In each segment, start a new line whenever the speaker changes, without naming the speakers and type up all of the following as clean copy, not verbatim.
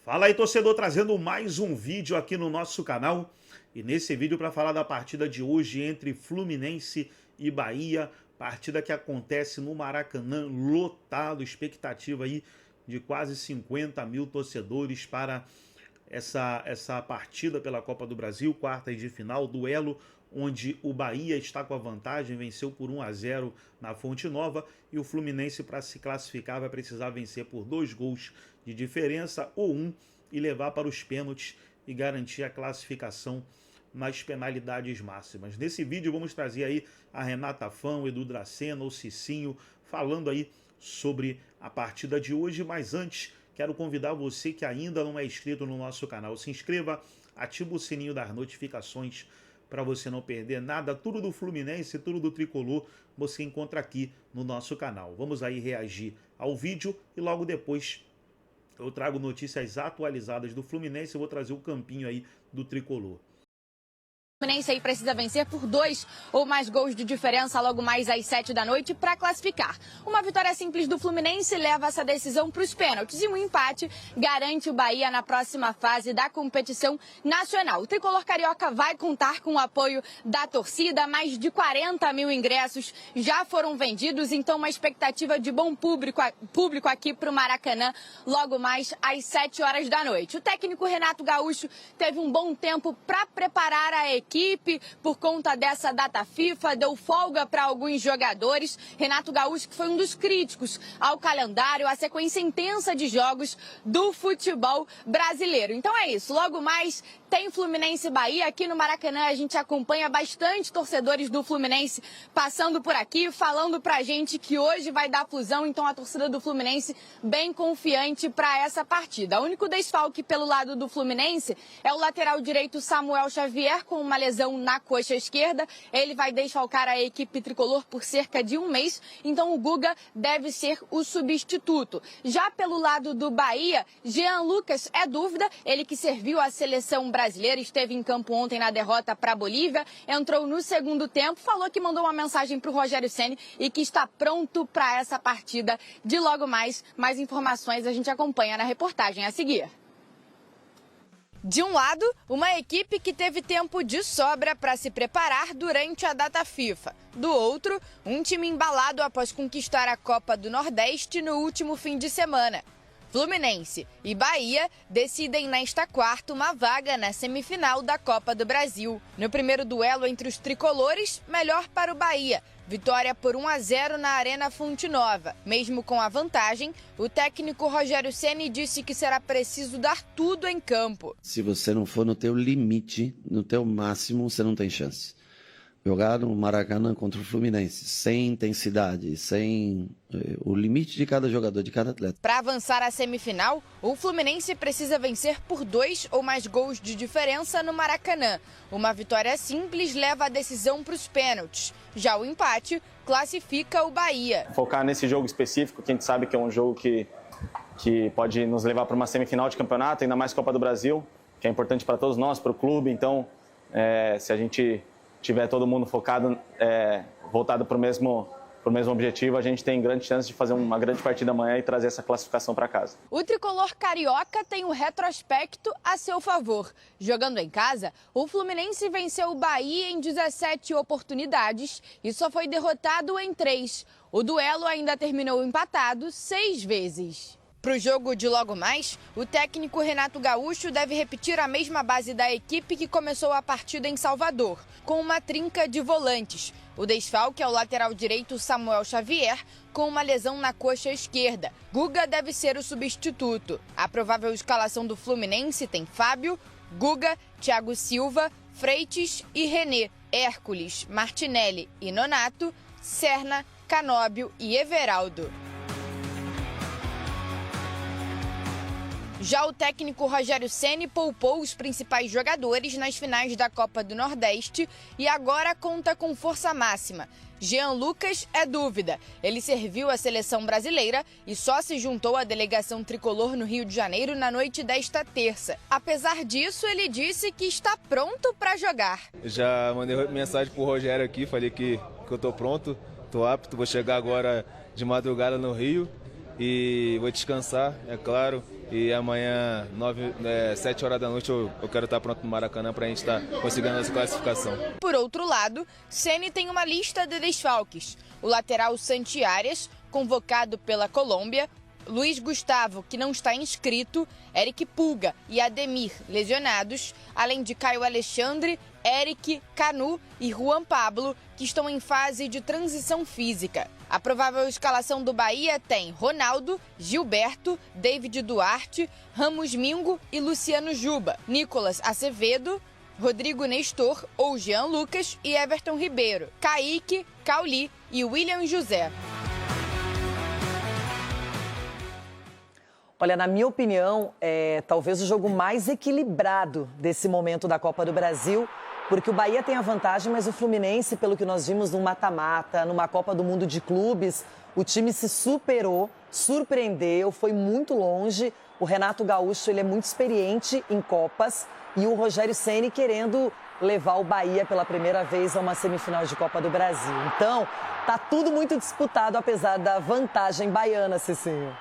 Fala aí, torcedor, trazendo mais um vídeo aqui no nosso canal. E nesse vídeo para falar da partida de hoje entre Fluminense e Bahia. Partida que acontece no Maracanã, lotado, expectativa aí de quase 50 mil torcedores para essa partida pela Copa do Brasil, quartas de final, duelo onde o Bahia está com a vantagem, venceu por 1-0 na Fonte Nova, e o Fluminense, para se classificar, vai precisar vencer por 2 gols de diferença ou 1 e levar para os pênaltis e garantir a classificação nas penalidades máximas. Nesse vídeo vamos trazer aí a Renata Fã, o Edu Dracena, o Cicinho, falando aí sobre a partida de hoje, mas antes quero convidar você que ainda não é inscrito no nosso canal, se inscreva, ativa o sininho das notificações para você não perder nada. Tudo do Fluminense, tudo do Tricolor, você encontra aqui no nosso canal. Vamos aí reagir ao vídeo e logo depois eu trago notícias atualizadas do Fluminense. Eu vou trazer o campinho aí do Tricolor.
O Fluminense aí precisa vencer por 2 ou mais gols de diferença logo mais às 7 da noite para classificar. Uma vitória simples do Fluminense leva essa decisão para os pênaltis e um empate garante o Bahia na próxima fase da competição nacional. O tricolor carioca vai contar com o apoio da torcida, mais de 40 mil ingressos já foram vendidos, então uma expectativa de bom público aqui para o Maracanã logo mais às 7 horas da noite. O técnico Renato Gaúcho teve um bom tempo para preparar a equipe por conta dessa data FIFA, deu folga para alguns jogadores. Renato Gaúcho, que foi um dos críticos ao calendário, à sequência intensa de jogos do futebol brasileiro. Então é isso, logo mais tem Fluminense e Bahia aqui no Maracanã. A gente acompanha bastante torcedores do Fluminense passando por aqui, falando pra gente que hoje vai dar fusão, então a torcida do Fluminense bem confiante para essa partida. O único desfalque pelo lado do Fluminense é o lateral direito Samuel Xavier, com uma lesão na coxa esquerda. Ele vai desfalcar a equipe tricolor por cerca de um mês, então o Guga deve ser o substituto. Já pelo lado do Bahia, Jean Lucas é dúvida, ele que serviu a seleção brasileira, esteve em campo ontem na derrota para a Bolívia, entrou no segundo tempo, falou que mandou uma mensagem para o Rogério Ceni e que está pronto para essa partida de logo mais. Mais informações a gente acompanha na reportagem a seguir. De um lado, uma equipe que teve tempo de sobra para se preparar durante a data FIFA. Do outro, um time embalado após conquistar a Copa do Nordeste no último fim de semana. Fluminense e Bahia decidem nesta quarta uma vaga na semifinal da Copa do Brasil. No primeiro duelo entre os tricolores, melhor para o Bahia. Vitória por 1-0 na Arena Fonte Nova. Mesmo com a vantagem, o técnico Rogério Ceni disse que será preciso dar tudo em campo.
Se você não for no teu limite, no teu máximo, você não tem chance. Jogar no Maracanã contra o Fluminense, sem intensidade, sem o limite de cada jogador, de cada atleta.
Para avançar à semifinal, o Fluminense precisa vencer por 2 ou mais gols de diferença no Maracanã. Uma vitória simples leva a decisão para os pênaltis. Já o empate classifica o Bahia.
Focar nesse jogo específico, que a gente sabe que é um jogo que pode nos levar para uma semifinal de campeonato, ainda mais Copa do Brasil, que é importante para todos nós, para o clube. Então, se a gente tiver todo mundo focado, voltado para o mesmo objetivo, a gente tem grande chance de fazer uma grande partida amanhã e trazer essa classificação para casa.
O tricolor carioca tem um retrospecto a seu favor. Jogando em casa, o Fluminense venceu o Bahia em 17 oportunidades e só foi derrotado em 3. O duelo ainda terminou empatado 6 vezes. Para o jogo de logo mais, o técnico Renato Gaúcho deve repetir a mesma base da equipe que começou a partida em Salvador, com uma trinca de volantes. O desfalque é o lateral direito Samuel Xavier, com uma lesão na coxa esquerda. Guga deve ser o substituto. A provável escalação do Fluminense tem Fábio, Guga, Thiago Silva, Freitas e René, Hércules, Martinelli e Nonato, Serna, Canóbio e Everaldo. Já o técnico Rogério Ceni poupou os principais jogadores nas finais da Copa do Nordeste e agora conta com força máxima. Jean Lucas é dúvida. Ele serviu a seleção brasileira e só se juntou à delegação tricolor no Rio de Janeiro na noite desta terça. Apesar disso, ele disse que está pronto para jogar.
Já mandei mensagem pro Rogério aqui, falei que eu tô pronto, tô apto, vou chegar agora de madrugada no Rio. e vou descansar, é claro. E amanhã, 7 horas da noite, eu quero estar pronto no Maracanã para a gente estar conseguindo essa classificação.
Por outro lado, Ceni tem uma lista de desfalques. O lateral Santi Arias, convocado pela Colômbia, Luiz Gustavo, que não está inscrito, Eric Pulga e Ademir, lesionados, além de Caio Alexandre, Eric, Canu e Juan Pablo, que estão em fase de transição física. A provável escalação do Bahia tem Ronaldo, Gilberto, David Duarte, Ramos Mingo e Luciano Juba, Nicolas Acevedo, Rodrigo Nestor ou Jean Lucas e Everton Ribeiro, Kaique, Cauli e William José.
Olha, na minha opinião, é talvez o jogo mais equilibrado desse momento da Copa do Brasil, porque o Bahia tem a vantagem, mas o Fluminense, pelo que nós vimos no mata-mata, numa Copa do Mundo de Clubes, o time se superou, surpreendeu, foi muito longe. O Renato Gaúcho, ele é muito experiente em Copas e o Rogério Ceni querendo levar o Bahia pela primeira vez a uma semifinal de Copa do Brasil. Então, tá tudo muito disputado, apesar da vantagem baiana, Cicinho.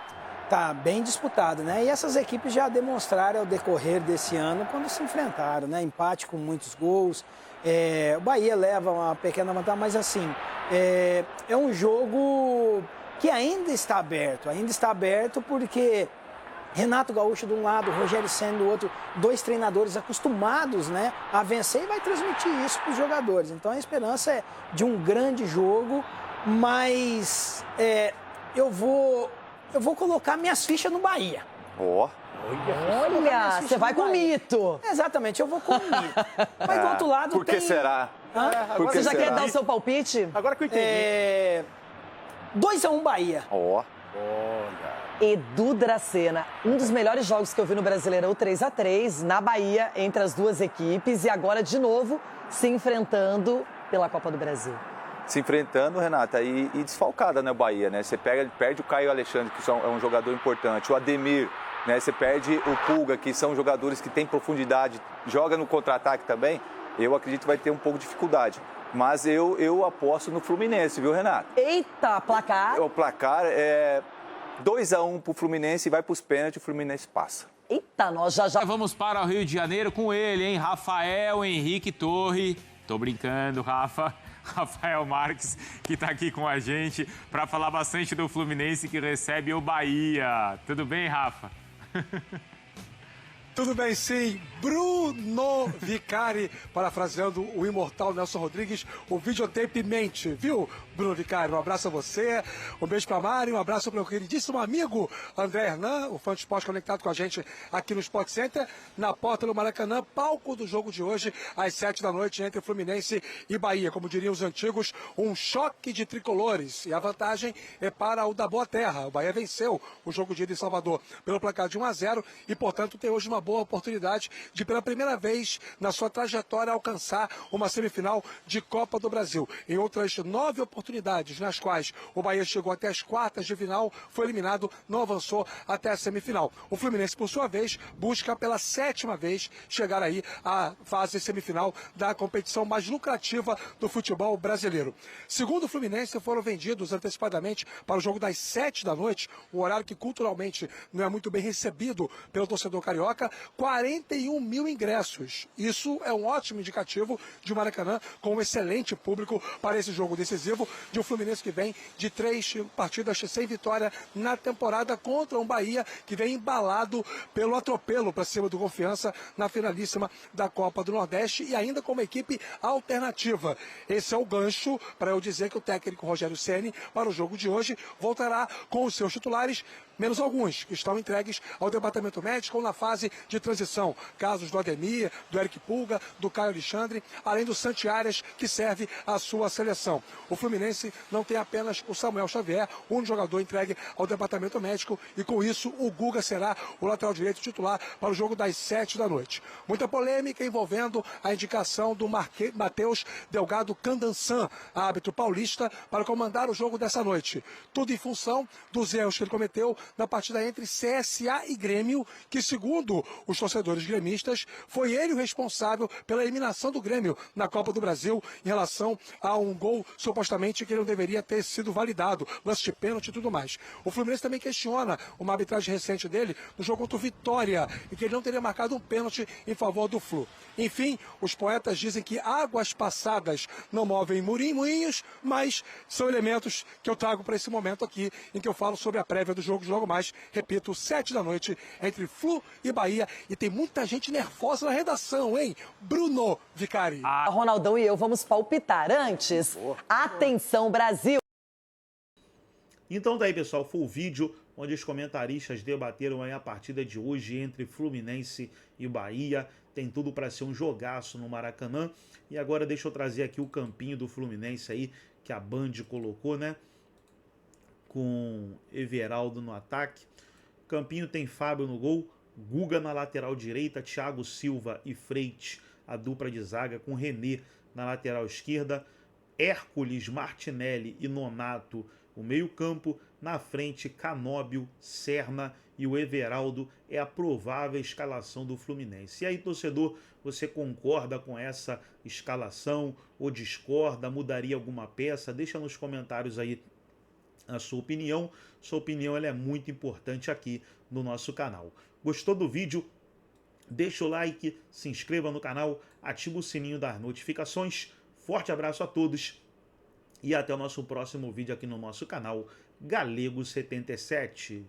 Tá bem disputado, né? E essas equipes já demonstraram ao decorrer desse ano quando se enfrentaram, né? Empate com muitos gols. O Bahia leva uma pequena vantagem, mas assim, é um jogo que ainda está aberto porque Renato Gaúcho de um lado, Rogério Ceni do outro, dois treinadores acostumados, né, a vencer e vai transmitir isso para os jogadores. Então a esperança é de um grande jogo, mas eu vou colocar minhas fichas no Bahia.
Olha, você vai com o mito.
Exatamente, eu vou com o mito. Mas do outro lado
Por que será?
Você já quer dar o seu palpite?
Agora que eu entendi.
2-1 Bahia.
Edu Dracena, um dos melhores jogos que eu vi no Brasileirão, 3-3, na Bahia, entre as duas equipes. E agora, de novo, se enfrentando pela Copa do Brasil.
Se enfrentando, Renata, e desfalcada, né, Bahia, né? Você perde o Caio Alexandre, que é um jogador importante, o Ademir, né? Você perde o Pulga, que são jogadores que têm profundidade, joga no contra-ataque também. Eu acredito que vai ter um pouco de dificuldade. Mas eu aposto no Fluminense, viu, Renato?
Eita, placar?
O placar é 2-1 pro Fluminense e vai pros pênaltis, o Fluminense passa.
Eita, nós já...
Vamos para o Rio de Janeiro com ele, hein? Rafael Henrique Torre. Tô brincando, Rafa. Rafael Marques, que está aqui com a gente para falar bastante do Fluminense que recebe o Bahia. Tudo bem, Rafa?
Tudo bem, sim. Bruno Vicari, parafraseando o imortal Nelson Rodrigues, o videotape mente, viu, Bruno Vicari? Um abraço a você, um beijo para Mari, um abraço para o meu queridíssimo amigo André Hernan, o fã de esporte conectado com a gente aqui no Sport Center, na porta do Maracanã, palco do jogo de hoje, às 7 da noite, entre Fluminense e Bahia. Como diriam os antigos, um choque de tricolores. E a vantagem é para o da Boa Terra. O Bahia venceu o jogo de ida em Salvador pelo placar de 1-0 e, portanto, tem hoje uma boa oportunidade de, pela primeira vez na sua trajetória, alcançar uma semifinal de Copa do Brasil. Em outras 9 oportunidades nas quais o Bahia chegou até as quartas de final, foi eliminado, não avançou até a semifinal. O Fluminense, por sua vez, busca pela 7ª vez chegar aí à fase semifinal da competição mais lucrativa do futebol brasileiro. Segundo o Fluminense, foram vendidos antecipadamente para o jogo das 7 da noite, um horário que culturalmente não é muito bem recebido pelo torcedor carioca, 41 mil ingressos. Isso é um ótimo indicativo de Maracanã com um excelente público para esse jogo decisivo de um Fluminense que vem de 3 partidas sem vitória na temporada contra um Bahia que vem embalado pelo atropelo para cima do Confiança na finalíssima da Copa do Nordeste e ainda com uma equipe alternativa. Esse é o gancho para eu dizer que o técnico Rogério Ceni para o jogo de hoje voltará com os seus titulares, menos alguns que estão entregues ao departamento médico ou na fase de transição. Casos do Ademir, do Eric Pulga, do Caio Alexandre, além do Santi Arias, que serve à sua seleção. O Fluminense não tem apenas o Samuel Xavier, um jogador entregue ao departamento médico, e com isso o Guga será o lateral direito titular para o jogo das 7 da noite. Muita polêmica envolvendo a indicação do Matheus Delgado Candansan, árbitro paulista, para comandar o jogo dessa noite. Tudo em função dos erros que ele cometeu na partida entre CSA e Grêmio, que segundo os torcedores gremistas, foi ele o responsável pela eliminação do Grêmio na Copa do Brasil em relação a um gol supostamente que não deveria ter sido validado, lance de pênalti e tudo mais. O Fluminense também questiona uma arbitragem recente dele no jogo contra o Vitória, em que ele não teria marcado um pênalti em favor do Flu. Enfim, os poetas dizem que águas passadas não movem moinhos, mas são elementos que eu trago para esse momento aqui, em que eu falo sobre a prévia do jogo de logo mais, repito, 7 da noite, entre Flu e Bahia, e tem muita gente nervosa na redação, hein? Bruno Vicari.
Ronaldão e eu vamos palpitar. Antes, atenção Brasil!
Então daí, pessoal, foi o vídeo onde os comentaristas debateram aí a partida de hoje entre Fluminense e Bahia. Tem tudo para ser um jogaço no Maracanã. E agora deixa eu trazer aqui o campinho do Fluminense aí, que a Band colocou, né? Com Everaldo no ataque. O campinho tem Fábio no gol, Guga na lateral direita, Thiago Silva e Freitas, a dupla de zaga, com René na lateral esquerda, Hércules, Martinelli e Nonato, o meio-campo. Na frente, Canóbio, Serna e o Everaldo. É a provável escalação do Fluminense. E aí, torcedor, você concorda com essa escalação ou discorda? Mudaria alguma peça? Deixa nos comentários aí a sua opinião. Sua opinião ela é muito importante aqui no nosso canal. Gostou do vídeo? Deixa o like, se inscreva no canal, ativa o sininho das notificações. Forte abraço a todos e até o nosso próximo vídeo aqui no nosso canal Galego 77.